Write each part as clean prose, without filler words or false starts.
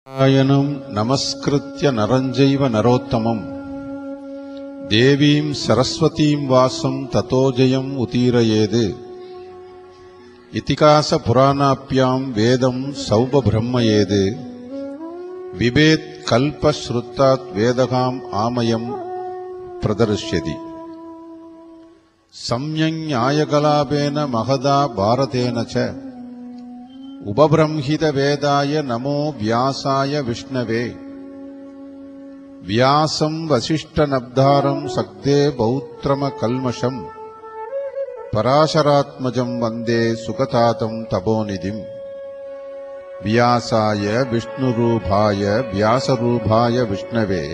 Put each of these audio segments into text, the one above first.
நாராயணம் நமஸ்கிருத்ய நரஞ்சைவ நரோத்தமம் தேவீம் சரஸ்வதீம் வாசம் ததோ ஜெயம் உதீரயேது. இதிகாச புராணாப்யாம் வேதம் சௌப பிரம்மயேது. விபேத் கல்ப ஸ்ருத்தாத் வேதகாம் ஆமயம் பிரதர்ஷ்யதி. சம்யங் ஞாயகலாபேன மகதா பாரதேன ச உபபிரம்ஹித வேதாய நமோ வியாசாய விஷ்ணவே. வியாசம் வசிஷ்டநப்தாரம் சக்தே பௌத்திரம கல்மஷம் பராசராத்மஜம் வந்தே சுகதாதம் தபோநிதிம். வியாசாய விஷ்ணுரூபாய வியாசரூபாய விஷ்ணவே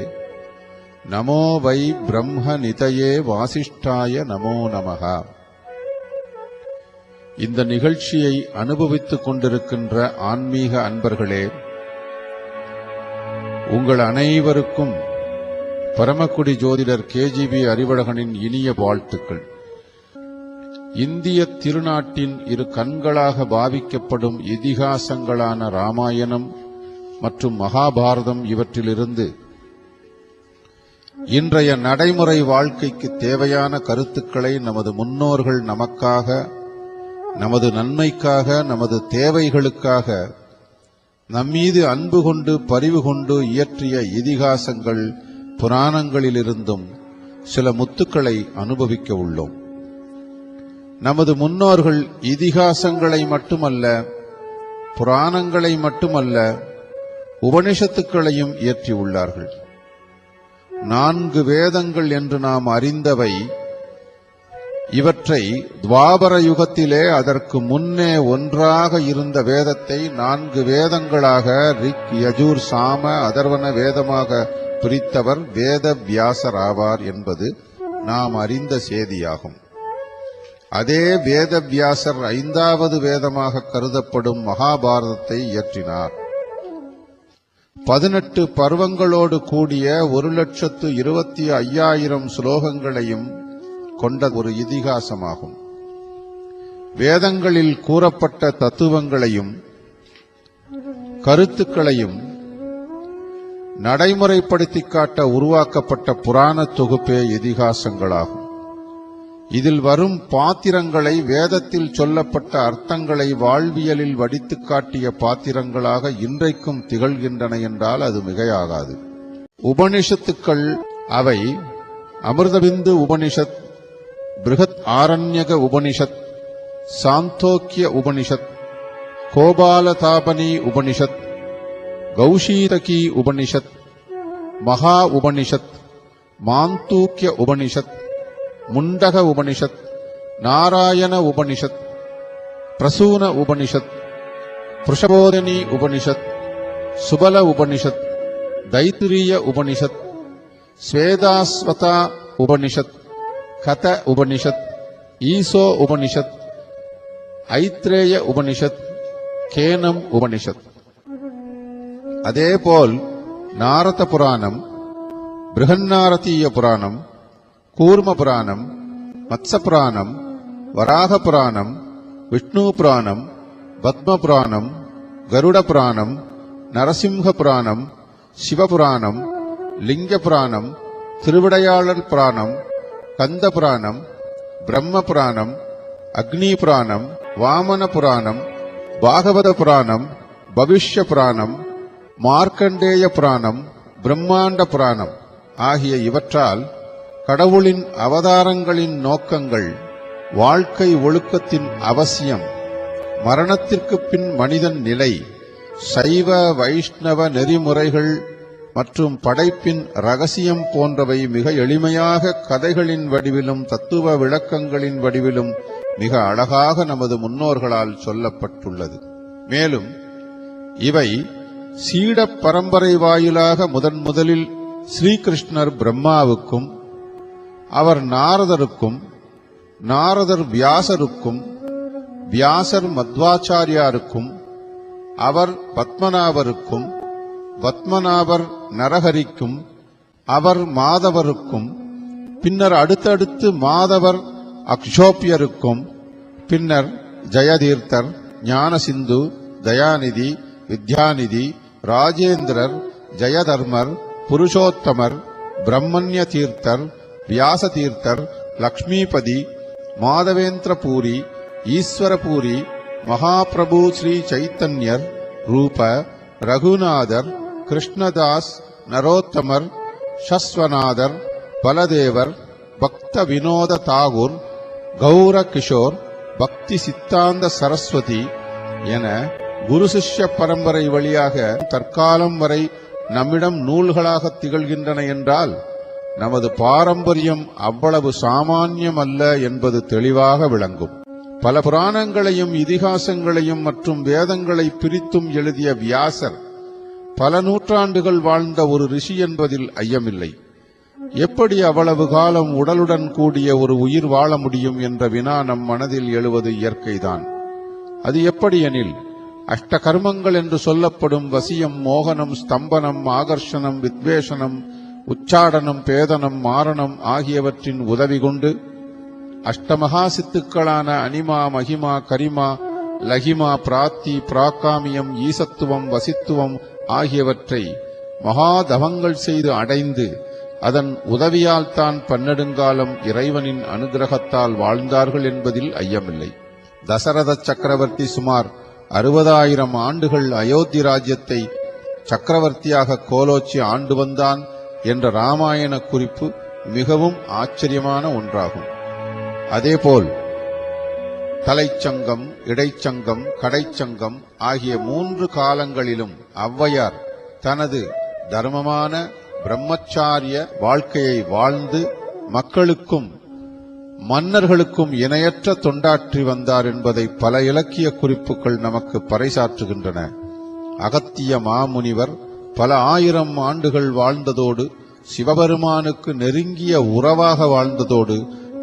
நமோ வை பிரம்ம நிதயே வாசிஷ்டாய நமோ நமஹ. இந்த நிகழ்ச்சியை அனுபவித்துக் கொண்டிருக்கின்ற ஆன்மீக அன்பர்களே, உங்கள் அனைவருக்கும் பரமக்குடி ஜோதிடர் KGB அறிவழகனின் இனிய வாழ்த்துக்கள். இந்திய திருநாட்டின் இரு கண்களாக பாவிக்கப்படும் இதிகாசங்களான ராமாயணம் மற்றும் மகாபாரதம் இவற்றிலிருந்து இன்றைய நடைமுறை வாழ்க்கைக்கு தேவையான கருத்துக்களை நமது முன்னோர்கள் நமக்காக, நமது நன்மைக்காக, நமது தேவைகளுக்காக நம்மீது அன்பு கொண்டு பரிவு கொண்டு இயற்றிய இதிகாசங்கள் புராணங்களிலிருந்தும் சில முத்துக்களை அனுபவிக்க உள்ளோம். நமது முன்னோர்கள் இதிகாசங்களை மட்டுமல்ல, புராணங்களை மட்டுமல்ல, உபனிஷத்துக்களையும் இயற்றியுள்ளார்கள். 4 வேதங்கள் என்று நாம் அறிந்தவை. இவற்றை துவாபர யுகத்திலே அதற்கு முன்னே ஒன்றாக இருந்த வேதத்தை 4 வேதங்களாக ரிக், யஜூர், சாம, அதர்வன வேதமாக பிரித்தவர் வேத வியாசர் ஆவார் என்பது நாம் அறிந்த செய்தியாகும். அதே வேத வியாசர் 5வது வேதமாக கருதப்படும் மகாபாரதத்தை இயற்றினார். 18 பர்வங்களோடு கூடிய 1,25,000 ஸ்லோகங்களையும் கொண்ட ஒரு இதிகாசமாகும். வேதங்களில் கூறப்பட்ட தத்துவங்களையும் கருத்துக்களையும் நடைமுறைப்படுத்தி காட்ட உருவாக்கப்பட்ட புராண தொகுப்பே இதிகாசங்களாகும். இதில் வரும் பாத்திரங்களை, வேதத்தில் சொல்லப்பட்ட அர்த்தங்களை வாழ்வியலில் வடித்து காட்டிய பாத்திரங்களாக இன்றைக்கும் திகழ்கின்றன என்றால் அது மிகையாகாது. உபனிஷத்துக்கள் அவை அமிர்தபிந்து உபனிஷத், பிருகத் ஆரண்யக உபனிஷத், சாந்தோக்கிய உபனிஷத், கோபாலதாபனி உபனிஷத், கௌஷீதகி உபனிஷத், மகா உபனிஷத், மாந்தூக்கிய உபனிஷத், முண்டக உபனிஷத், நாராயண உபனிஷத், பிரசூன உபனிஷத், புருஷபோதினி உபனிஷத், சுபல உபனிஷத், தைத்திரிய உபனிஷத், ஸ்வேதாஸ்வதா உபனிஷத், கத உபனிஷத், ஈசோ உபனிஷத், ஐத்ரேய உபனிஷத், கேனம் உபனிஷத். அதேபோல் நாரத புராணம், பிருஹன்னாரதீய புராணம், கூர்ம புராணம், மத்ச புராணம், வராக புராணம், விஷ்ணு புராணம், பத்ம புராணம், கருட புராணம், நரசிம்ஹ புராணம், சிவபுராணம், லிங்க புராணம், திருவிடையாளர் புராணம், கந்த புராணம், பிரம்ம புராணம், அக்னி புராணம், வாமன புராணம், பாகவத புராணம், பவிஷ்ய புராணம், மார்க்கண்டேய புராணம், பிரம்மாண்ட புராணம் ஆகிய இவற்றால் கடவுளின் அவதாரங்களின் நோக்கங்கள், வாழ்க்கை ஒழுக்கத்தின் அவசியம், மரணத்திற்கு பின் மனிதன் நிலை, சைவ வைஷ்ணவ நெறிமுறைகள் மற்றும் படைப்பின் ரகசியம் போன்றவை மிக எளிமையாக கதைகளின் வடிவிலும் தத்துவ விளக்கங்களின் வடிவிலும் மிக அழகாக நமது முன்னோர்களால் சொல்லப்பட்டுள்ளது. மேலும் இவை சீட பரம்பரை வாயிலாக முதலில் ஸ்ரீகிருஷ்ணர் பிரம்மாவுக்கும், அவர் நாரதருக்கும், நாரதர் வியாசருக்கும், வியாசர் மத்வாச்சாரியாருக்கும், அவர் பத்மநாபருக்கும், பத்மநாபர் நரஹரிக்கும், அவர் மாதவருக்கும், பின்னர் அடுத்தடுத்து மாதவர் அக்ஷோப்பியருக்கும், பின்னர் ஜெயதீர்த்தர், ஞானசிந்து, தயாநிதி, வித்யாநிதி, ராஜேந்திரர், ஜெயதர்மர், புருஷோத்தமர், பிரம்மண்ய தீர்த்தர், வியாச தீர்த்தர், லக்ஷ்மிபதி, மாதவேந்திரபூரி, ஈஸ்வரபூரி, மகாபிரபு ஸ்ரீ சைத்தன்யர், ரூப, ரகுநாதர், கிருஷ்ணதாஸ், நரோத்தமர், ஷஸ்வநாதர், பலதேவர், பக்த வினோத தாகூர், கௌர கிஷோர், பக்தி சித்தாந்த சரஸ்வதி என குரு சிஷ்ய பரம்பரை வழியாக தற்காலம் வரை நம்மிடம் நூல்களாக திகழ்கின்றன என்றால் நமது பாரம்பரியம் அவ்வளவு சாமானியம் அல்ல என்பது தெளிவாக விளங்கும். பல புராணங்களையும் இதிகாசங்களையும் மற்றும் வேதங்களை பிரித்தும் எழுதிய வியாசர் பல நூற்றாண்டுகள் வாழ்ந்த ஒரு ரிஷி என்பதில் ஐயமில்லை. எப்படி அவ்வளவு காலம் உடலுடன் கூடிய ஒரு உயிர் வாழ முடியும் என்ற வினா நம் மனதில் எழுவது இயற்கைதான். அது எப்படி எனில், அஷ்ட கர்மங்கள் என்று சொல்லப்படும் வசியம், மோகனம், ஸ்தம்பனம், ஆகர்ஷணம், வித்வேஷனம், உச்சாடனம், பேதனம், மாரணம் ஆகியவற்றின் உதவி கொண்டு அஷ்டமகா சித்துக்களான அனிமா, மகிமா, கரிமா, லகிமா, பிராத்தி, பிராகாமியம், ஈசத்துவம், வசித்துவம் ஆகியவற்றை மகாதவங்கள் செய்து அடைந்து அதன் உதவியால் தான் பன்னெடுங்காலம் இறைவனின் அனுகிரகத்தால் வாழ்ந்தார்கள் என்பதில் ஐயமில்லை. தசரத சக்கரவர்த்தி சுமார் 60,000 ஆண்டுகள் அயோத்தி ராஜ்யத்தை சக்கரவர்த்தியாக கோலோச்சி ஆண்டு வந்தான் என்ற ராமாயண குறிப்பு மிகவும் ஆச்சரியமான ஒன்றாகும். அதேபோல் தலைச்சங்கம், இடைச்சங்கம், கடைச்சங்கம் ஆகிய 3 காலங்களிலும் ஔவையார் தனது தர்மமான பிரம்மச்சாரிய வாழ்க்கையை வாழ்ந்து மக்களுக்கும் மன்னர்களுக்கும் இணையற்ற தொண்டாற்றி வந்தார் என்பதை பல இலக்கிய குறிப்புகள் நமக்கு பறைசாற்றுகின்றன. அகத்திய மாமுனிவர் பல 1000 ஆண்டுகள் வாழ்ந்ததோடு சிவபெருமானுக்கு நெருங்கிய உறவாக வாழ்ந்ததோடு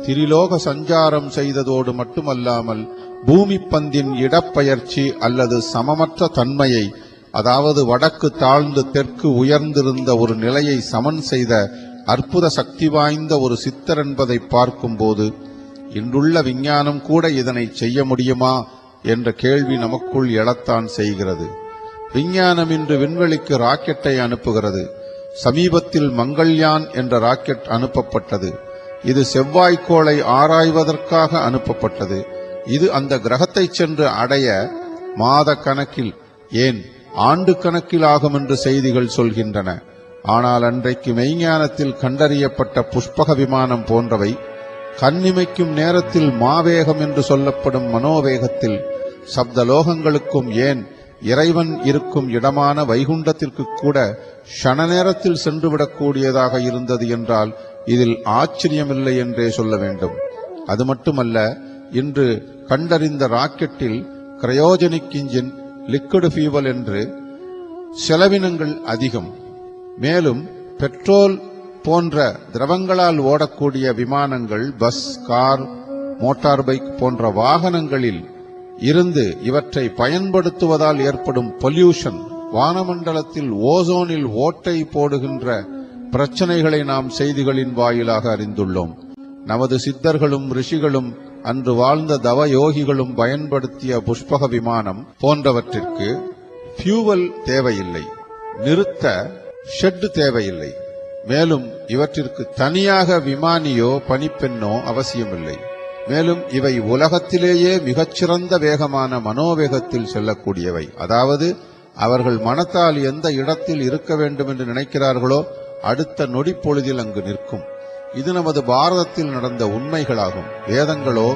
திரிலோக சஞ்சாரம் செய்ததோடு மட்டுமல்லாமல் பூமி பந்தின் இடப்பெயர்ச்சி அல்லது சமமற்ற தன்மையை, அதாவது வடக்கு தாழ்ந்து தெற்கு உயர்ந்திருந்த ஒரு நிலையை சமன் செய்த அற்புத சக்தி வாய்ந்த ஒரு சித்தர் என்பதை பார்க்கும்போது இன்றுள்ள விஞ்ஞானம் கூட இதனை செய்ய முடியுமா என்ற கேள்வி நமக்குள் எழத்தான் செய்கிறது. விஞ்ஞானம் இன்று விண்வெளிக்கு ராக்கெட்டை அனுப்புகிறது. சமீபத்தில் மங்கள்யான் என்ற ராக்கெட் அனுப்பப்பட்டது. இது செவ்வாய்க்கோளை ஆராய்வதற்காக அனுப்பப்பட்டது. இது அந்த கிரகத்தை சென்று அடைய மாத கணக்கில், ஏன் ஆண்டு கணக்கில் ஆகும் என்று செய்திகள் சொல்கின்றன. ஆனால் அன்றைக்கு மெய்ஞானத்தில் கண்டறியப்பட்ட புஷ்பக விமானம் போன்றவை கண்ணிமைக்கும் நேரத்தில் மாவேகம் என்று சொல்லப்படும் மனோவேகத்தில் சப்தலோகங்களுக்கும், ஏன் இறைவன் இருக்கும் இடமான வைகுண்டத்திற்கு கூட க்ஷண நேரத்தில் சென்றுவிடக்கூடியதாக இருந்தது என்றால் இதில் ஆச்சரியமில்லை என்றே சொல்ல வேண்டும். அது மட்டுமல்ல, இன்று கண்டறிந்த ராக்கெட்டில் கிரையோஜெனிக் இன்ஜின், லிக்விட் ஃபியூவல் என்று செலவினங்கள் அதிகம். மேலும் பெட்ரோல் போன்ற திரவங்களால் ஓடக்கூடிய விமானங்கள், பஸ், கார், மோட்டார் பைக் போன்ற வாகனங்களில் இருந்து இவற்றை பயன்படுத்துவதால் ஏற்படும் பொல்யூஷன், வானமண்டலத்தில் ஓசோனில் ஓட்டை போடுகின்ற பிரச்சனைகளை நாம் செய்திகளின் வாயிலாக அறிந்துள்ளோம். நமது சித்தர்களும் ரிஷிகளும் அன்று வாழ்ந்த தவ யோகிகளும் பயன்படுத்திய புஷ்பக விமானம் போன்றவற்றிற்கு ஃபியூவல் தேவையில்லை, நிறுத்த ஷெட் தேவையில்லை. மேலும் இவற்றிற்கு தனியாக விமானியோ பணிப்பெண்ணோ அவசியமில்லை. மேலும் இவை உலகத்திலேயே மிகச்சிறந்த வேகமான மனோவேகத்தில் செல்லக்கூடியவை. அதாவது அவர்கள் மனத்தால் எந்த இடத்தில் இருக்க வேண்டும் என்று நினைக்கிறார்களோ அடுத்த நொடி பொழுதில் அங்கு நிற்கும். இது நமது பாரதத்தில் நடந்த உண்மைகளாகும். வேதங்களோ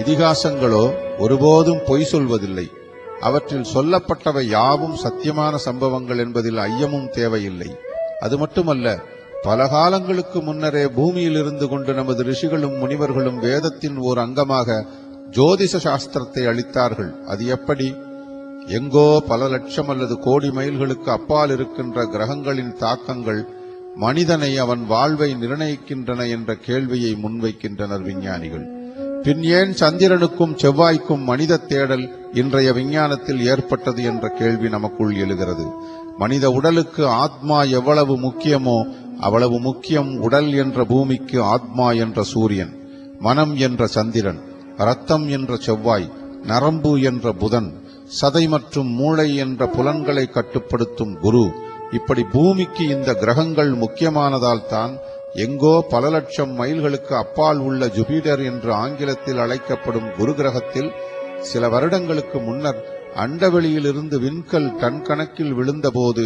இதிகாசங்களோ ஒருபோதும் பொய் சொல்வதில்லை. அவற்றில் சொல்லப்பட்டவை யாவும் சத்தியமான சம்பவங்கள் என்பதில் ஐயமும் தேவையில்லை. அது மட்டுமல்ல, பல காலங்களுக்கு முன்னரே பூமியில் இருந்து கொண்டு நமது ரிஷிகளும் முனிவர்களும் வேதத்தின் ஓர் அங்கமாக ஜோதிஷ சாஸ்திரத்தை அளித்தார்கள். அது எப்படி? எங்கோ பல லட்சம் அல்லது கோடி மைல்களுக்கு அப்பால் இருக்கின்ற கிரகங்களின் தாக்கங்கள் மனிதனை, அவன் வாழ்வை நிர்ணயிக்கின்றன என்ற கேள்வியை முன்வைக்கின்றனர் விஞ்ஞானிகள். பின் ஏன் சந்திரனுக்கும் செவ்வாய்க்கும் மனித தேடல் இன்றைய விஞ்ஞானத்தில் ஏற்பட்டது என்ற கேள்வி நமக்குள் எழுகிறது. மனித உடலுக்கு ஆத்மா எவ்வளவு முக்கியமோ அவ்வளவு முக்கியம் உடல் என்ற பூமிக்கு ஆத்மா என்ற சூரியன், மனம் என்ற சந்திரன், இரத்தம் என்ற செவ்வாய், நரம்பு என்ற புதன், சதை மற்றும் மூளை என்ற புலன்களை கட்டுப்படுத்தும் குரு. இப்படி பூமிக்கு இந்த கிரகங்கள் முக்கியமானதால் தான் எங்கோ பல லட்சம் மைல்களுக்கு அப்பால் உள்ள ஜூபிட்டர் என்று ஆங்கிலத்தில் அழைக்கப்படும் குரு கிரகத்தில் சில வருடங்களுக்கு முன்னர் அண்டவெளியிலிருந்து விண்கல் டன் கணக்கில் விழுந்தபோது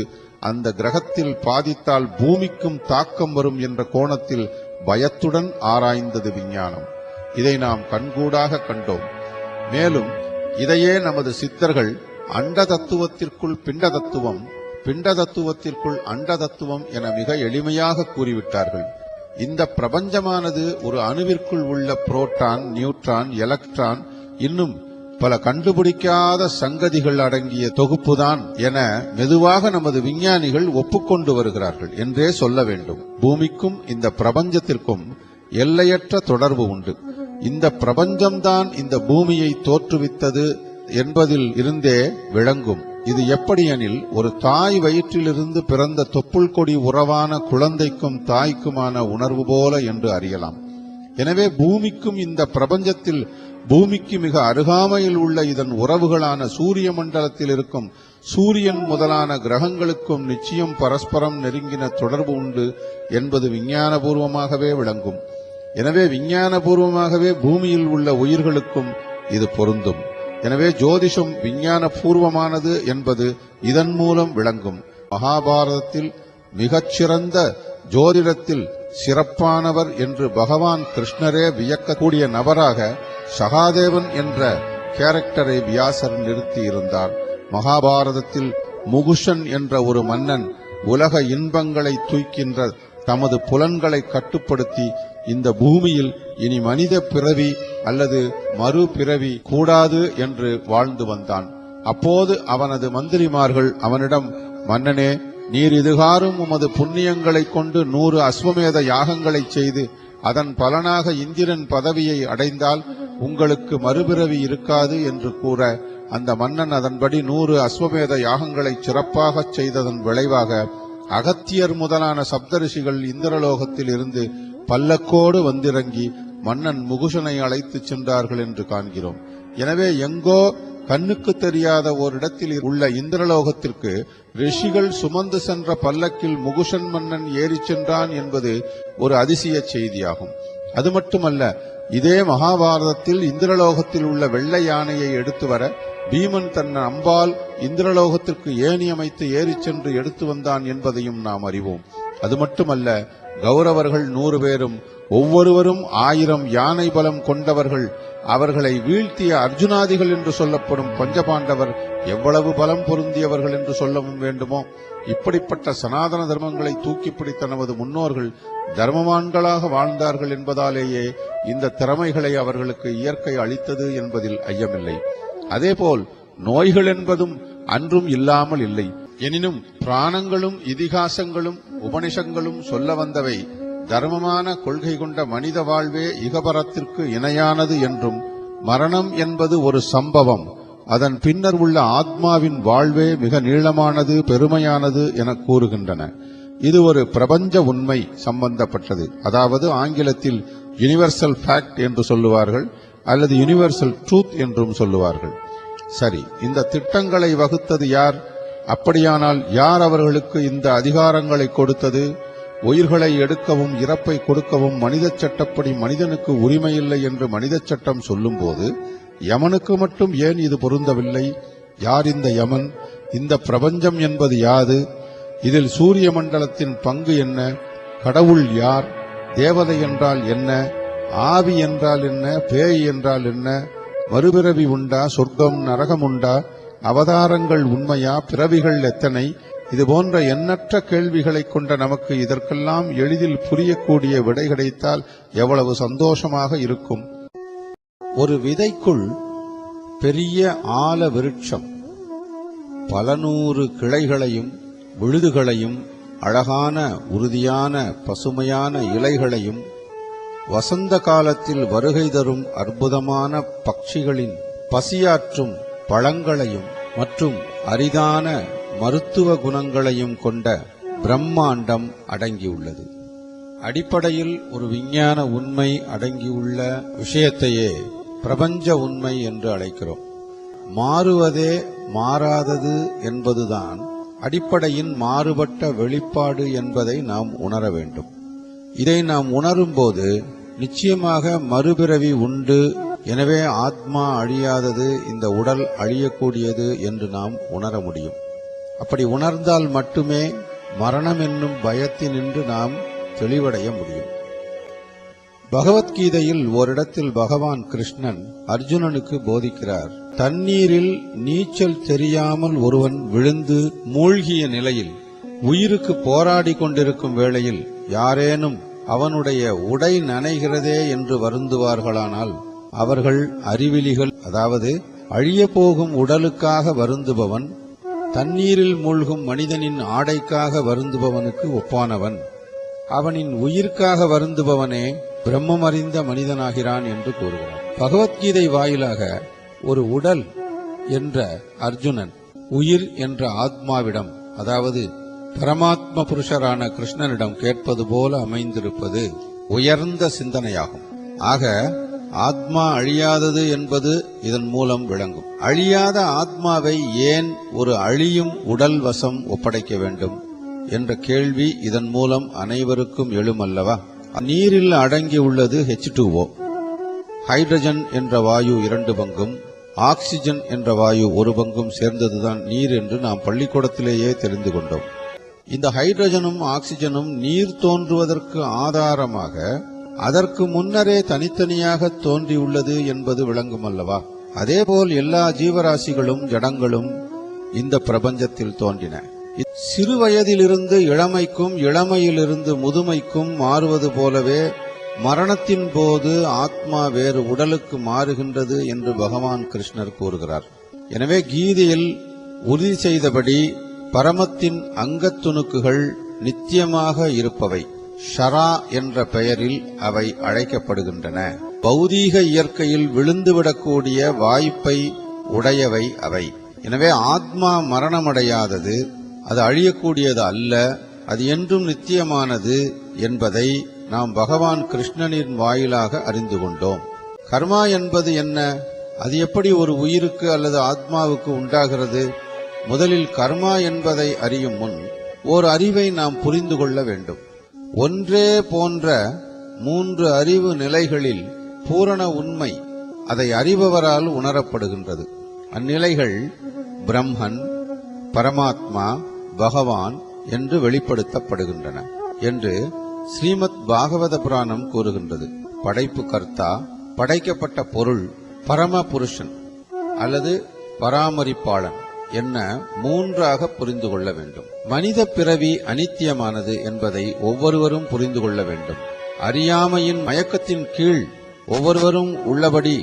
அந்த கிரகத்தில் பாதித்தால் பூமிக்கும் தாக்கம் வரும் என்ற கோணத்தில் பயத்துடன் ஆராய்ந்தது விஞ்ஞானம். இதை நாம் கண்கூடாக கண்டோம். மேலும் இதையே நமது சித்தர்கள் அண்ட தத்துவத்திற்குள் பிண்ட தத்துவம், பிண்ட தத்துவத்திற்குள் அண்ட தத்துவம் என மிக எளிமையாக கூறிவிட்டார்கள். இந்த பிரபஞ்சமானது ஒரு அணுவிற்குள் உள்ள புரோட்டான், நியூட்ரான், எலக்ட்ரான், இன்னும் பல கண்டுபிடிக்காத சங்கதிகள் அடங்கிய தொகுப்புதான் என மெதுவாக நமது விஞ்ஞானிகள் ஒப்புக்கொண்டு வருகிறார்கள் என்றே சொல்ல வேண்டும். பூமிக்கும் இந்த பிரபஞ்சத்திற்கும் எல்லையற்ற தொடர்பு உண்டு. இந்த பிரபஞ்சம்தான் இந்த பூமியை தோற்றுவித்தது என்பதில் இருந்தே விளங்கும். இது எப்படி எனில், ஒரு தாய் வயிற்றிலிருந்து பிறந்த தொப்புள் கொடி உறவான குழந்தைக்கும் தாய்க்குமான உணர்வு போல என்று அறியலாம். எனவே பூமிக்கும் இந்த பிரபஞ்சத்தில் பூமிக்கு மிக அருகாமையில் உள்ள இதன் உறவுகளான சூரிய மண்டலத்தில் இருக்கும் சூரியன் முதலான கிரகங்களுக்கும் நிச்சயம் பரஸ்பரம் நெருங்கின தொடர்பு உண்டு என்பது விஞ்ஞானபூர்வமாகவே விளங்கும். எனவே விஞ்ஞானபூர்வமாகவே பூமியில் உள்ள உயிர்களுக்கும் இது பொருந்தும். எனவே ஜோதிஷம் விஞ்ஞான பூர்வமானது என்பது இதன் மூலம் விளங்கும். மகாபாரதத்தில் மிகச்சிறந்த ஜோதிடத்தில் சிறப்பானவர் என்று பகவான் கிருஷ்ணரே வியக்கக்கூடிய நபராக சகாதேவன் என்ற கேரக்டரை வியாசர் நிறுத்தி இருந்தார். மகாபாரதத்தில் முகுஷன் என்ற ஒரு மன்னன் உலக இன்பங்களை தூய்க்கின்ற தமது புலன்களை கட்டுப்படுத்தி இந்த பூமியில் இனி மனித பிறவி அல்லது மறுபிறவி கூடாது என்று வாழ்ந்து வந்தான். அப்போது அவனது மந்திரிமார்கள் அவனிடம், மன்னனே, நீர் இதுகாரும் உமது புண்ணியங்களை கொண்டு 100 அஸ்வமேத யாகங்களை செய்து அதன் பலனாக இந்திரன் பதவியை அடைந்தால் உங்களுக்கு மறுபிறவி இருக்காது என்று கூற, அந்த மன்னன் அதன்படி 100 அஸ்வமேத யாகங்களை சிறப்பாக செய்ததன் விளைவாக அகத்தியர் முதலான சப்தரிஷிகள் இந்திரலோகத்தில் இருந்து பல்லக்கோடு வந்திறங்கி மன்னன் முகுஷனை அழைத்துச் சென்றார்கள் என்று காண்கிறோம். எனவே எங்கோ கண்ணுக்கு தெரியாத ஓரிடத்தில் உள்ள இந்திரலோகத்திற்கு ரிஷிகள் சுமந்து சென்ற பல்லக்கில் முகுஷன் மன்னன் ஏறிச் சென்றான் என்பது ஒரு அதிசய செய்தியாகும். அது மட்டுமல்ல, இதே மகாபாரதத்தில் இந்திரலோகத்தில் உள்ள வெள்ளை யானையை எடுத்து வர பீமன் தன் அம்பால் இந்திரலோகத்திற்கு ஏணி அமைத்து ஏறிச் சென்று எடுத்து வந்தான் என்பதையும் நாம் அறிவோம். அது மட்டுமல்ல, கௌரவர்கள் 100 பேரும் ஒவ்வொருவரும் 1000 யானை பலம் கொண்டவர்கள். அவர்களை வீழ்த்திய அர்ஜுனாதிகள் என்று சொல்லப்படும் பஞ்சபாண்டவர் எவ்வளவு பலம் பொருந்தியவர்கள் என்று சொல்லவும் வேண்டுமோ? இப்படிப்பட்ட சனாதன தர்மங்களை தூக்கி பிடித்த நமது முன்னோர்கள் தர்மவான்களாக வாழ்ந்தார்கள் என்பதாலேயே இந்த திறமைகளை அவர்களுக்கு இயற்கை அளித்தது என்பதில் ஐயமில்லை. அதேபோல் நோய்கள் என்பதும் அன்றும் இல்லாமல் இல்லை. எனினும் பிராணங்களும் இதிகாசங்களும் உபனிஷங்களும் சொல்ல வந்தவை தர்மமான கொள்கை கொண்ட மனித வாழ்வே இகபரத்திற்கு இணையானது என்றும், மரணம் என்பது ஒரு சம்பவம், அதன் பின்னர் உள்ள ஆத்மாவின் வாழ்வே மிக நீளமானது, பெருமையானது என கூறுகின்றன. இது ஒரு பிரபஞ்ச உண்மை சம்பந்தப்பட்டது. அதாவது ஆங்கிலத்தில் யுனிவர்சல் ஃபேக்ட் என்று சொல்லுவார்கள், அல்லது யுனிவர்சல் ட்ரூத் என்றும் சொல்லுவார்கள். சரி, இந்த திட்டங்களை வகுத்தது யார்? அப்படியானால் யார் அவர்களுக்கு இந்த அதிகாரங்களை கொடுத்தது? உயிர்களை எடுக்கவும் இறப்பை கொடுக்கவும் மனித சட்டப்படி மனிதனுக்கு உரிமையில்லை என்று மனித சட்டம் சொல்லும்போது யமனுக்கு மட்டும் ஏன் இது பொருந்தவில்லை? யார் இந்த யமன்? இந்த பிரபஞ்சம் என்பது யாது? இதில் சூரிய மண்டலத்தின் பங்கு என்ன? கடவுள் யார்? தேவதை என்றால் என்ன? ஆவி என்றால் என்ன? பேய் என்றால் என்ன? மறுபிறவி உண்டா? சொர்க்கம் நரகம் உண்டா? அவதாரங்கள் உண்மையா? பிறவிகள் எத்தனை? இதுபோன்ற எண்ணற்ற கேள்விகளை கொண்ட நமக்கு இதற்கெல்லாம் எளிதில் புரியக்கூடிய விடை கிடைத்தால் எவ்வளவு சந்தோஷமாக இருக்கும். ஒரு விதைக்குள் பெரிய ஆல விருட்சம் பல 100 கிளைகளையும் விழுதுகளையும் அழகான உறுதியான பசுமையான இலைகளையும் வசந்த காலத்தில் வருகை தரும் அற்புதமான பட்சிகளின் பசியாற்றும் பழங்களையும் மற்றும் அரிதான மருத்துவ குணங்களையும் கொண்ட பிரம்மாண்டம் அடங்கியுள்ளது. அடிப்படையில் ஒரு விஞ்ஞான உண்மை அடங்கியுள்ள விஷயத்தையே பிரபஞ்ச உண்மை என்று அழைக்கிறோம். மாறுவதே மாறாதது என்பதுதான் அடிப்படையின் மாறுபட்ட வெளிப்பாடு என்பதை நாம் உணர வேண்டும். இதை நாம் உணரும்போது நிச்சயமாக மறுபிறவி உண்டு, எனவே ஆத்மா அழியாதது, இந்த உடல் அழியக்கூடியது என்று நாம் உணர முடியும். அப்படி உணர்ந்தால் மட்டுமே மரணம் என்னும் பயத்தினின்று நாம் தெளிவடைய முடியும். பகவத்கீதையில் ஓரிடத்தில் பகவான் கிருஷ்ணன் அர்ஜுனனுக்கு போதிக்கிறார். தண்ணீரில் நீச்சல் தெரியாமல் ஒருவன் விழுந்து மூழ்கிய நிலையில் உயிருக்கு போராடி கொண்டிருக்கும் வேளையில் யாரேனும் அவனுடைய உடை நனைகிறதே என்று வருந்துவார்களானால் அவர்கள் அறிவிலிகள். அதாவது அழிய போகும் உடலுக்காக வருந்துபவன் தண்ணீரில் மூழ்கும் மனிதனின் ஆடைக்காக வருந்துபவனுக்கு ஒப்பானவன். அவனின் உயிர்க்காக வருந்துபவனே பிரம்மம் அறிந்த மனிதனாகிறான் என்று கூறுகிறார். பகவத்கீதை வாயிலாக ஒரு உடல் என்ற அர்ஜுனன் உயிர் என்ற ஆத்மாவிடம், அதாவது பரமாத்ம புருஷரான கிருஷ்ணனிடம் கேட்பது போல அமைந்திருப்பது உயர்ந்த சிந்தனையாகும். ஆக ஆத்மா அழியாதது என்பது இதன் மூலம் விளங்கும். அழியாத ஆத்மாவை ஏன் ஒரு அழியும் உடல் வசம் ஒப்படைக்க வேண்டும் என்ற கேள்வி இதன் மூலம் அனைவருக்கும் எழுமல்லவா? நீரில் அடங்கியுள்ளது H2O. ஹைட்ரஜன் என்ற வாயு 2 பங்கும் ஆக்சிஜன் என்ற வாயு 1 பங்கும் சேர்ந்ததுதான் நீர் என்று நாம் பள்ளிக்கூடத்திலேயே தெரிந்து கொண்டோம். இந்த ஹைட்ரஜனும் ஆக்சிஜனும் நீர் தோன்றுவதற்கு ஆதாரமாக அதற்கு முன்னரே தனித்தனியாக தோன்றியுள்ளது என்பது விளங்கும் அல்லவா? அதேபோல் எல்லா ஜீவராசிகளும் ஜடங்களும் இந்த பிரபஞ்சத்தில் தோன்றின. சிறு வயதிலிருந்து இளமைக்கும் இளமையிலிருந்து முதுமைக்கும் மாறுவது போலவே மரணத்தின் போது ஆத்மா வேறு உடலுக்கு மாறுகின்றது என்று பகவான் கிருஷ்ணர் கூறுகிறார். எனவே கீதையில் உறுதி செய்தபடி பரமத்தின் அங்கத்துணுக்குகள் நித்தியமாக இருப்பவை. ஷரா என்ற பெயரில் அவை அழைக்கப்படுகின்றன. பௌதீக இயற்கையில் விழுந்துவிடக்கூடிய வாய்ப்பை உடையவை அவை. எனவே ஆத்மா மரணமடையாதது, அது அழியக்கூடியது அல்ல, அது என்றும் நித்தியமானது என்பதை நாம் பகவான் கிருஷ்ணனின் வாயிலாக அறிந்து கொண்டோம். கர்மா என்பது என்ன? அது எப்படி ஒரு உயிருக்கு அல்லது ஆத்மாவுக்கு உண்டாகிறது? முதலில் கர்மா என்பதை அறியும் முன் ஓர் அறிவை நாம் புரிந்து கொள்ள வேண்டும். ஒன்றே போன்ற 3 அறிவு நிலைகளில் பூரண உண்மை அதை அறிபவரால் உணரப்படுகின்றது. அந்நிலைகள் பிரம்மன், பரமாத்மா, பகவான் என்று வெளிப்படுத்தப்படுகின்றன என்று ஸ்ரீமத் பாகவத புராணம் கூறுகின்றது. படைப்பு கர்த்தா, படைக்கப்பட்ட பொருள், பரம புருஷன் அல்லது பராமரிப்பாளன் என்ன 3ஆக புரிந்து கொள்ள வேண்டும். மனித பிறவி அனித்தியமானது என்பதை ஒவ்வொருவரும் புரிந்து கொள்ள வேண்டும். அறியாமையின் மயக்கத்தின் கீழ் ஒவ்வொருவரும் உள்ளபடி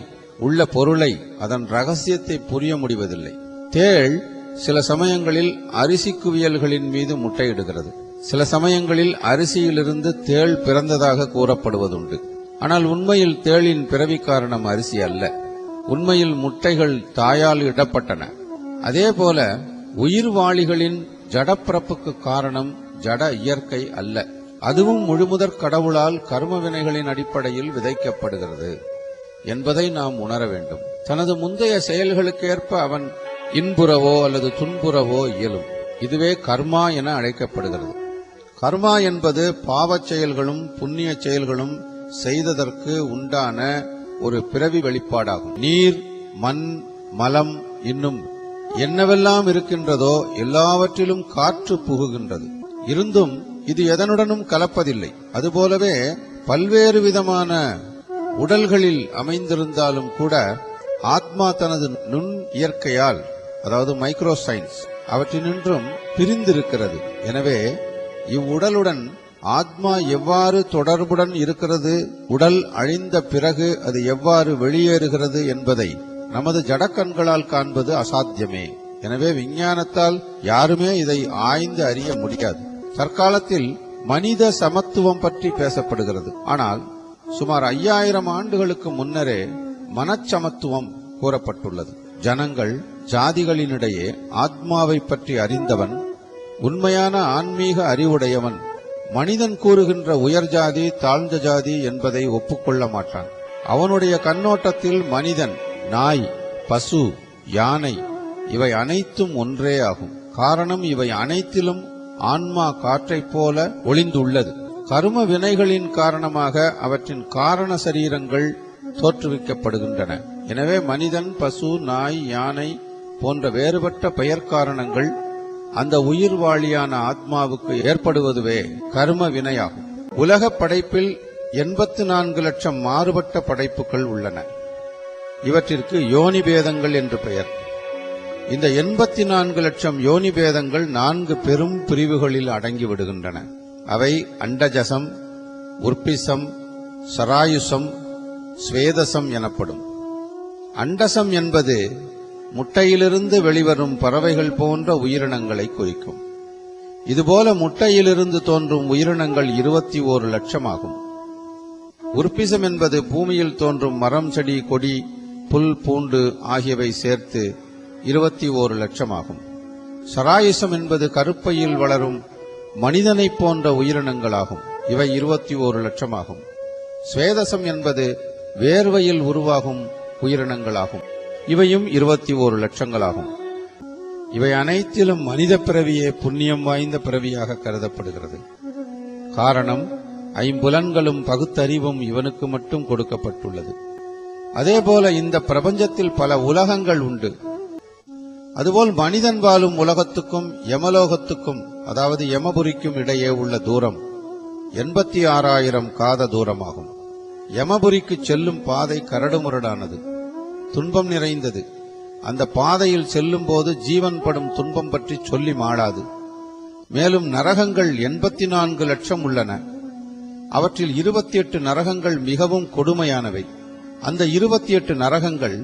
உள்ள பொருளை, அதன் ரகசியத்தை புரிய முடிவதில்லை. தேள் சில சமயங்களில் அரிசி குவியல்களின் மீது முட்டையிடுகிறது. சில சமயங்களில் அரிசியிலிருந்து தேள் பிறந்ததாக கூறப்படுவதுண்டு. ஆனால் உண்மையில் தேளின் பிறவி காரணம் அரிசி அல்ல. உண்மையில் முட்டைகள் தாயால் இடப்பட்டன. அதேபோல உயிர்வாளிகளின் ஜடப்பிறப்புக்கு காரணம் ஜட இயற்கை அல்ல. அதுவும் முழுமுதற் கடவுளால் கர்ம வினைகளின் அடிப்படையில் விதைக்கப்படுகிறது என்பதை நாம் உணர வேண்டும். தனது முந்தைய செயல்களுக்கேற்ப அவன் இன்புறவோ அல்லது துன்புறவோ இயலும். இதுவே கர்மா என அழைக்கப்படுகிறது. கர்மா என்பது பாவச் செயல்களும் புண்ணிய செயல்களும் செய்ததற்கு உண்டான ஒரு பிறவி வெளிப்பாடாகும். நீர், மண், மலம் இன்னும் என்னவெல்லாம் இருக்கின்றதோ எல்லாவற்றிலும் காற்று புகுகின்றது. இருந்தும் இது எதனுடனும் கலப்பதில்லை. அதுபோலவே பல்வேறு விதமான உடல்களில் அமைந்திருந்தாலும் கூட ஆத்மா தனது நுண் இயற்கையால், அதாவது மைக்ரோ சயின்ஸ், அவற்றினின்றும் பிரிந்திருக்கிறது. எனவே இவ்வுடலுடன் ஆத்மா எவ்வாறு தொடர்புடன் இருக்கிறது, உடல் அழிந்த பிறகு அது எவ்வாறு வெளியேறுகிறது என்பதை நமது ஜடக்கண்களால் காண்பது அசாத்தியமே. எனவே விஞ்ஞானத்தால் யாருமே இதை ஆய்ந்து அறிய முடியாது. தற்காலத்தில் மனித சமத்துவம் பற்றி பேசப்படுகிறது. ஆனால் சுமார் 5000 ஆண்டுகளுக்கு முன்னரே மனச்சமத்துவம் கூறப்பட்டுள்ளது. ஜனங்கள், ஜாதிகளினிடையே ஆத்மாவை பற்றி அறிந்தவன், உண்மையான ஆன்மீக அறிவுடையவன் மனிதன் கூறுகின்ற உயர் ஜாதி தாழ்ந்த ஜாதி என்பதை ஒப்புக்கொள்ள மாட்டான். அவனுடைய கண்ணோட்டத்தில் மனிதன் நாய், பசு யானை இவை அனைத்தும் ஒன்றே ஆகும். காரணம், இவை அனைத்திலும் ஆன்மா காற்றைப் போல ஒளிந்துள்ளது. கர்ம வினைகளின் காரணமாக அவற்றின் காரண சரீரங்கள் தோற்றுவிக்கப்படுகின்றன. எனவே மனிதன், பசு, நாய், யானை போன்ற வேறுபட்ட பெயர் காரணங்கள் அந்த உயிர் வாழியான ஆத்மாவுக்கு ஏற்படுவதுவே கர்ம வினையாகும். உலக படைப்பில் 84 லட்சம் மாறுபட்ட படைப்புகள் உள்ளன. இவற்றிற்கு யோனி பேதங்கள் என்று பெயர். இந்த 84 லட்சம் யோனி பேதங்கள் 4 பெரும் பிரிவுகளில் அடங்கிவிடுகின்றன. அவை அண்டஜசம், உற்பிசம், சராயுசம், ஸ்வேதசம் எனப்படும். அண்டசம் என்பது முட்டையிலிருந்து வெளிவரும் பறவைகள் போன்ற உயிரினங்களை குறிக்கும். இதுபோல முட்டையிலிருந்து தோன்றும் உயிரினங்கள் 21 லட்சம் ஆகும். உற்பிசம் என்பது பூமியில் தோன்றும் மரம், செடி, கொடி, புல், பூண்டு ஆகியவை சேர்த்து 21 லட்சம் ஆகும். சராயுசம் என்பது கருப்பையில் வளரும் மனிதனைப் போன்ற உயிரினங்களாகும். இவை 21 லட்சம் ஆகும். ஸ்வேதசம் என்பது வேர்வையில் உருவாகும் உயிரினங்களாகும். இவையும் 21 லட்சங்களாகும். இவை அனைத்திலும் மனித பிறவியே புண்ணியம் வாய்ந்த பிறவியாக கருதப்படுகிறது. காரணம், ஐம்புலன்களும் பகுத்தறிவும் இவனுக்கு மட்டும் கொடுக்கப்பட்டுள்ளது. அதேபோல இந்த பிரபஞ்சத்தில் பல உலகங்கள் உண்டு. அதுபோல் மனிதன் வாழும் உலகத்துக்கும் யமலோகத்துக்கும், அதாவது யமபுரிக்கும் இடையே உள்ள தூரம் 86,000 காத தூரமாகும். யமபுரிக்கு செல்லும் பாதை கரடுமுரடானது, துன்பம் நிறைந்தது. அந்த பாதையில் செல்லும் போது ஜீவன் படும் துன்பம் பற்றி சொல்லி மாளாது. மேலும் நரகங்கள் 84 லட்சம் உள்ளன. அவற்றில் 28 நரகங்கள் மிகவும் கொடுமையானவை. அந்த 28 நரகங்கள்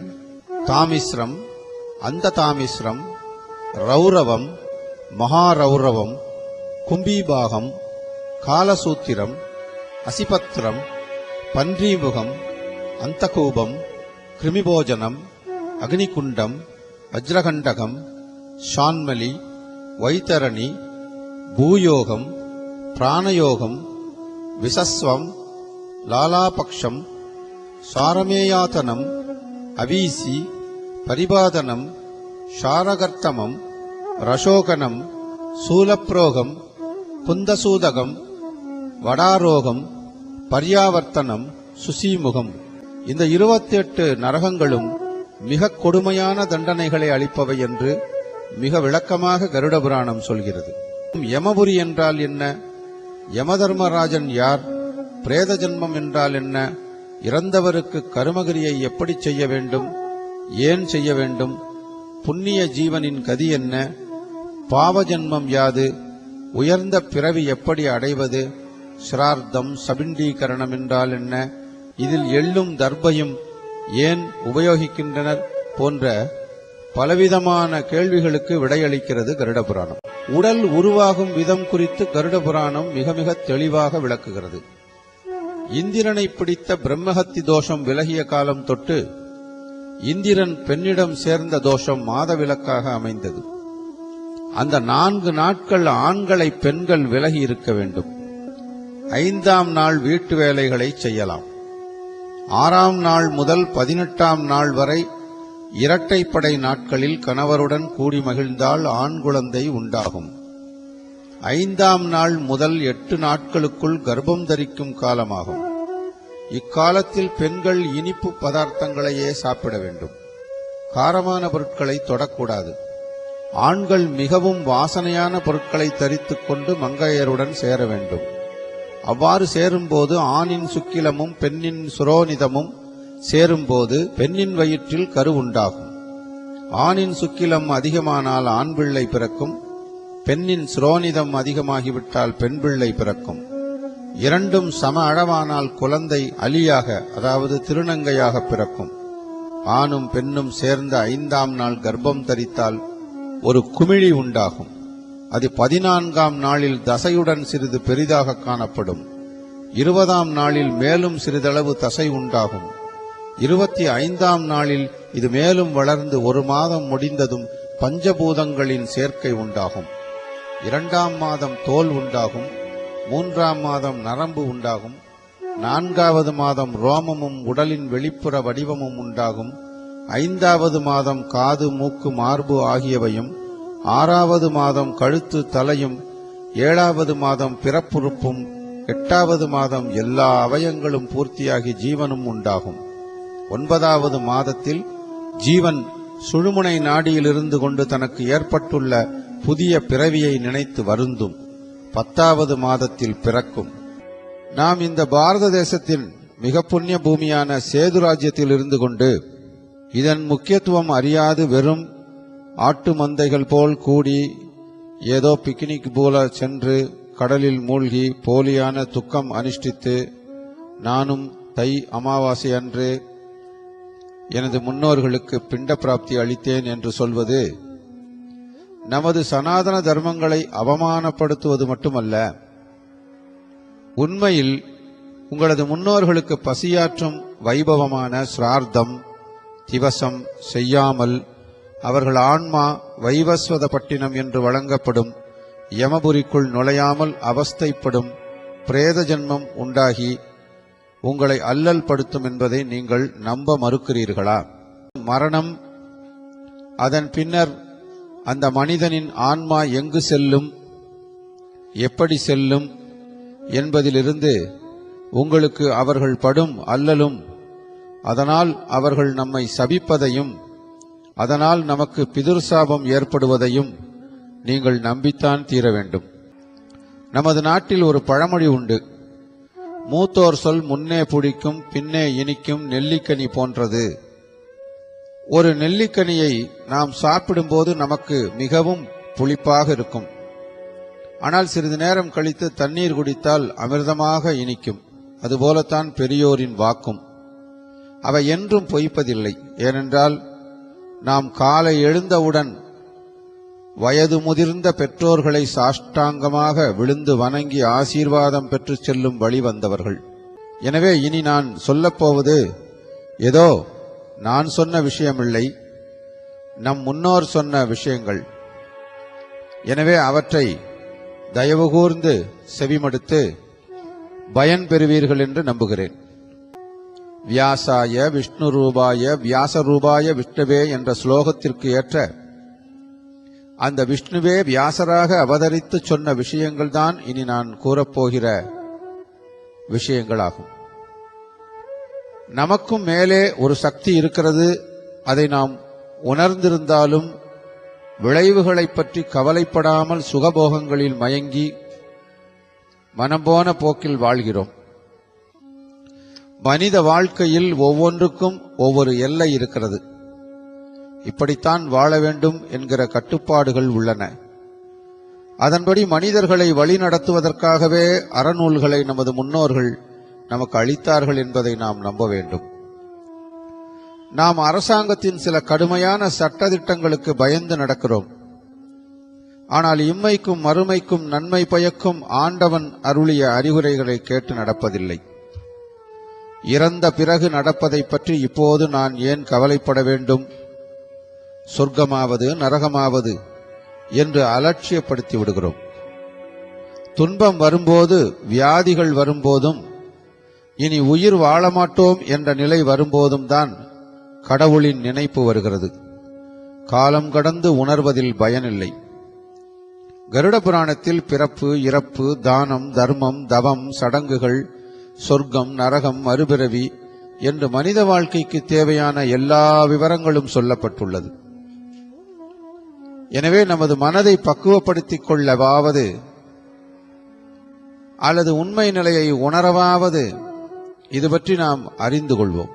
தாமிஸ்ரம், அந்த தாமிஸ்ரம், ரௌரவம், மகாரௌரவம், கும்பீபாகம், காலசூத்திரம், அசிபத்ரம், பன்றிமுகம், அந்தகூபம், கிருமிபோஜனம், அக்னிகுண்டம், வஜ்ரகண்டகம், ஷான்மலி, வைத்தரணி, பூயோகம், பிராணயோகம், விசஸ்வம், லாலாபக்ஷம், சாரமேயாதனம், அவீசி, பரிபாதனம், ஷாரகர்த்தமம், ரசோகனம், சூலப்ரோகம், குந்தசூதகம், வடாரோகம், பர்யாவர்த்தனம், சுசீமுகம். இந்த 28 நரகங்களும் மிக கொடுமையான தண்டனைகளை அளிப்பவை என்று மிக விளக்கமாக கருட புராணம் சொல்கிறது. யமபுரி என்றால் என்ன? யமதர்மராஜன் யார்? பிரேத ஜன்மம் என்றால் என்ன? இறந்தவருக்கு கருமகிரியை எப்படி செய்ய வேண்டும்? ஏன் செய்ய வேண்டும்? புண்ணிய ஜீவனின் கதி என்ன? பாவ ஜன்மம் யாது? உயர்ந்த பிறவி எப்படி அடைவது? சிரார்த்தம், சபிண்டீகரணம் என்றால் என்ன? இதில் எள்ளும் தர்பையும் ஏன் உபயோகிக்கின்றனர்? போன்ற பலவிதமான கேள்விகளுக்கு விடையளிக்கிறது கருட புராணம். உடல் உருவாகும் விதம் குறித்து கருட புராணம் மிக மிக தெளிவாக விளக்குகிறது. இந்திரனை பிடித்த பிரம்மஹத்தி தோஷம் விலகிய காலம் தொட்டு இந்திரன் பெண்ணிடம் சேர்ந்த தோஷம் மாதவிலக்காக அமைந்தது. அந்த 4 நாட்கள் ஆண்களை பெண்கள் விலகி இருக்க வேண்டும். 5ஆம் நாள் வீட்டு வேலைகளை செய்யலாம். 6ஆம் நாள் முதல் 18ஆம் நாள் வரை இரட்டைப்படை நாட்களில் கணவருடன் கூடி மகிழ்ந்தால் ஆண் குழந்தை உண்டாகும். 5ஆம் நாள் முதல் 8 நாட்களுக்குள் கர்ப்பம் தரிக்கும் காலமாகும். இக்காலத்தில் பெண்கள் இனிப்பு பதார்த்தங்களையே சாப்பிட வேண்டும். காரமான பொருட்களை தொடக்கூடாது. ஆண்கள் மிகவும் வாசனையான பொருட்களை தரித்துக் கொண்டு மங்கையருடன் சேர வேண்டும். அவ்வாறு சேரும்போது ஆணின் சுக்கிலமும் பெண்ணின் சுரோனிதமும் சேரும்போது பெண்ணின் வயிற்றில் கரு உண்டாகும். ஆணின் சுக்கிலம் அதிகமானால் ஆண் பிள்ளை பிறக்கும். பெண்ணின் சுரோனிதம் அதிகமாகிவிட்டால் பெண் பிள்ளை பிறக்கும். இரண்டும் சம அளவானால் குழந்தை அலியாக, அதாவது திருநங்கையாக பிறக்கும். ஆணும் பெண்ணும் சேர்ந்த 5ஆம் நாள் கர்ப்பம் தரித்தால் ஒரு குமிழி உண்டாகும். அது 14ஆம் நாளில் தசையுடன் சிறிது பெரிதாக காணப்படும். 20ஆம் நாளில் மேலும் சிறிதளவு தசை உண்டாகும். 25ஆம் நாளில் இது மேலும் வளர்ந்து 1 மாதம் முடிந்ததும் பஞ்சபூதங்களின் சேர்க்கை உண்டாகும். 2ஆம் மாதம் தோல் உண்டாகும். 3ஆம் மாதம் நரம்பு உண்டாகும். 4வது மாதம் ரோமமும் உடலின் வெளிப்புற வடிவமும் உண்டாகும். 5வது மாதம் காது மூக்கு மார்பு ஆகியவையும், 6வது மாதம் கழுத்து தலையும், 7வது மாதம் பிறப்புறுப்பும், 8வது மாதம் எல்லா அவயங்களும் பூர்த்தியாகி ஜீவனும் உண்டாகும். 9வது மாதத்தில் ஜீவன் சுழுமுனை நாடியில் இருந்து கொண்டு தனக்கு ஏற்பட்டுள்ள புதிய பிறவியை நினைத்து வருந்தும். 10வது மாதத்தில் பிறக்கும். நாம் இந்த பாரத தேசத்தின் மிக புண்ணிய பூமியான சேது ராஜ்யத்தில் இருந்து கொண்டு இதன் முக்கியத்துவம் அறியாது வெறும் ஆட்டு மந்தைகள் போல் கூடி ஏதோ பிக்னிக் போல சென்று கடலில் மூழ்கி போலியான துக்கம் அனுஷ்டித்து, நானும் தை அமாவாசை அன்று எனது முன்னோர்களுக்கு பிண்ட பிராப்தி அளித்தேன் என்று சொல்வது நமது சனாதன தர்மங்களை அவமானப்படுத்துவது மட்டுமல்ல, உண்மையில் உங்களது முன்னோர்களுக்கு பசியாற்றும் வைபவமான சிரார்த்தம் திவசம் செய்யாமல் அவர்கள் ஆன்மா வைவஸ்வத பட்டினம் என்று வழங்கப்படும் யமபுரிக்குள் நுழையாமல் அவஸ்தைப்படும் பிரேத ஜன்மம் உண்டாகி உங்களை அல்லல் படுத்தும் என்பதை நீங்கள் நம்ப மறுக்கிறீர்களா? மரணம், அதன் பின்னர் அந்த மனிதனின் ஆன்மா எங்கு செல்லும், எப்படி செல்லும் என்பதிலிருந்து உங்களுக்கு அவர்கள் படும் அல்லலும், அதனால் அவர்கள் நம்மை சபிப்பதையும், அதனால் நமக்கு பிதுர்சாபம் ஏற்படுவதையும் நீங்கள் நம்பித்தான் தீர வேண்டும். நமது நாட்டில் ஒரு பழமொழி உண்டு. மூத்தோர் சொல் முன்னே புடிக்கும் பின்னே இனிக்கும் நெல்லிக்கனி போன்றது. ஒரு நெல்லிக்கனியை நாம் சாப்பிடும்போது நமக்கு மிகவும் புளிப்பாக இருக்கும். ஆனால் சிறிது நேரம் கழித்து தண்ணீர் குடித்தால் அமிர்தமாக இனிக்கும். அதுபோலத்தான் பெரியோரின் வாக்கும். அவை என்றும் பொய்ப்பதில்லை. ஏனென்றால் நாம் காலை எழுந்தவுடன் வயது முதிர்ந்த பெற்றோர்களை சாஷ்டாங்கமாக விழுந்து வணங்கி ஆசீர்வாதம் பெற்று செல்லும் வழி வந்தவர்கள். எனவே இனி நான் சொல்லப்போவது ஏதோ நான் சொன்ன விஷயமில்லை, நம் முன்னோர் சொன்ன விஷயங்கள். எனவே அவற்றை தயவு கூர்ந்து செவிமடுத்து பயன் பெறுவீர்கள் என்று நம்புகிறேன். வியாசாய விஷ்ணு ரூபாய வியாசரூபாய விஷ்ணுவே என்ற ஸ்லோகத்திற்கு ஏற்ற அந்த விஷ்ணுவே வியாசராக அவதரித்து சொன்ன விஷயங்கள் தான் இனி நான் கூறப்போகிற விஷயங்களாகும். நமக்கும் மேலே ஒரு சக்தி இருக்கிறது. அதை நாம் உணர்ந்திருந்தாலும் விளைவுகளை பற்றி கவலைப்படாமல் சுகபோகங்களில் மயங்கி மனம் போன போக்கில் வாழ்கிறோம். மனித வாழ்க்கையில் ஒவ்வொன்றுக்கும் ஒவ்வொரு எல்லை இருக்கிறது. இப்படித்தான் வாழ வேண்டும் என்கிற கட்டுப்பாடுகள் உள்ளன. அதன்படி மனிதர்களை வழிநடத்துவதற்காகவே அறநூல்களை நமது முன்னோர்கள் நமக்கு அளித்தார்கள் என்பதை நாம் நம்ப வேண்டும். நாம் அரசாங்கத்தின் சில கடுமையான சட்டதிட்டங்களுக்கு பயந்து நடக்கிறோம். ஆனால் இம்மைக்கும் மறுமைக்கும் நன்மை பயக்கும் ஆண்டவன் அருளிய அறிவுரைகளை கேட்டு நடப்பதில்லை. இறந்த பிறகு நடப்பதை பற்றி இப்போது நான் ஏன் கவலைப்பட வேண்டும்? சொர்க்கமாவது நரகமாவது என்று அலட்சியப்படுத்தி விடுகிறோம். துன்பம் வரும்போது, வியாதிகள் வரும்போதும், இனி உயிர் வாழமாட்டோம் என்ற நிலை வரும்போதும் தான் கடவுளின் நினைப்பு வருகிறது. காலம் கடந்து உணர்வதில் பயனில்லை. கருட புராணத்தில் பிறப்பு, இறப்பு, தானம், தர்மம், தவம், சடங்குகள், சொர்க்கம், நரகம், மறுபிறவி என்று மனித வாழ்க்கைக்கு தேவையான எல்லா விவரங்களும் சொல்லப்பட்டுள்ளது. எனவே நமது மனதை பக்குவப்படுத்திக் கொள்ளவாவது அல்லது உண்மை நிலையை உணரவாவது இது பற்றி நாம் அறிந்து கொள்வோம்.